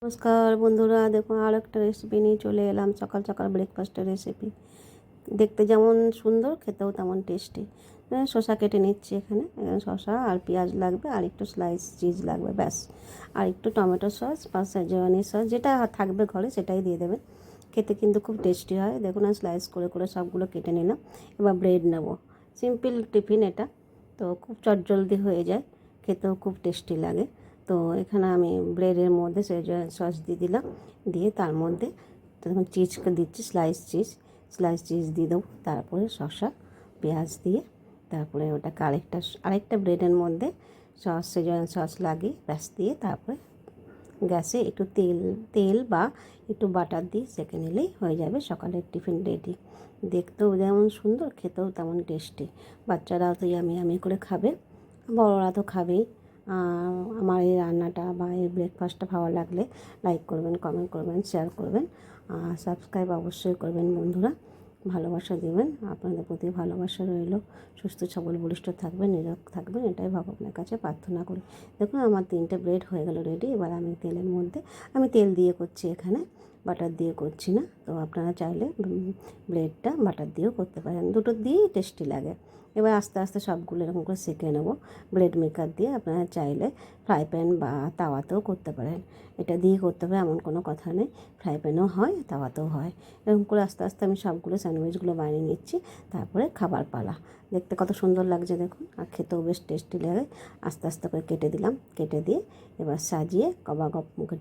নমস্কার বন্ধুরা, দেখুন আর একটা রেসিপি নিয়ে চলে এলাম। সকাল সকাল ব্রেকফাস্টের রেসিপি। দেখতে যেমন সুন্দর, খেতেও তেমন টেস্টি। শসা কেটে নিচ্ছি এখানে। শসা আর পেঁয়াজ লাগবে, আর একটু স্লাইস চিজ লাগবে, ব্যাস। আর একটু টমেটো সস বা সেজওয়ানি সস, যেটা থাকবে ঘরে সেটাই দিয়ে দেবেন। খেতে কিন্তু খুব টেস্টি হয়। দেখুন আমি স্লাইস করে করে সবগুলো কেটে নিলাম। এবার ব্রেড নেব। সিম্পল টিফিন এটা, তো খুব চটজলদি হয়ে যায়, খেতেও খুব টেস্টি লাগে। তো এখানে আমি ব্রেডের মধ্যে সস দিয়ে দিলাম, দিয়ে তার মধ্যে তখন চিজকে দিচ্ছি, স্লাইস চিজ দিয়ে দেবো। তারপরে শসা পেঁয়াজ দিয়ে তারপরে ওটাকে আরেকটা ব্রেডের মধ্যে সেজওয়ান সস লাগিয়ে ব্যাস দিয়ে তারপরে গ্যাসে একটু তেল বা একটু বাটার দিয়ে সেঁকে নিলেই হয়ে যাবে সকালের টিফিন রেডি। দেখতেও যেমন সুন্দর, খেতেও তেমন টেস্টি। বাচ্চারাও তো ইয়ামি করে খাবে, বড়রা তো খাবেই। আমার এই রান্নাটা বা এই ব্রেকফাস্টটা ভালো লাগলে লাইক করবেন, কমেন্ট করবেন, শেয়ার করবেন, সাবস্ক্রাইব অবশ্যই করবেন বন্ধুরা। ভালোবাসা দেবেন, আপনাদের প্রতি ভালোবাসা রইল। সুস্থ সবল বলিষ্ঠ থাকবেন, নিরোগ থাকবেন, এটাই ভগবানের কাছে প্রার্থনা করি। দেখুন আমার 3টে ব্রেড হয়ে গেল রেডি। এবার আমি তেলের মধ্যে, আমি তেল দিয়ে করছি এখানে, বাটার দিয়ে করছি না। তো আপনারা চাইলে ব্রেডটা বাটার দিয়েও করতে পারেন, দুটো দিয়েই টেস্টি লাগে। এবার আস্তে আস্তে সবগুলো এরকম করে সেঁকে নেব ব্রেড মেকার দিয়ে। আপনারা চাইলে ফ্রাই প্যান বা তাওয়াতেও করতে পারেন, এটা দিয়ে করতে হবে এমন কোনো কথা নেই। ফ্রাই প্যানেও হয়, তাওয়াতেও হয়। এরকম করে আস্তে আস্তে আমি সবগুলো স্যান্ডউইচগুলো বানিয়ে নিচ্ছি। তারপরে খাবার পালা। দেখতে কত সুন্দর লাগছে দেখুন, আর খেতেও বেশ টেস্টি লাগে। আস্তে আস্তে করে কেটে দিলাম, কেটে দিয়ে এবার সাজিয়ে কবাব মুখে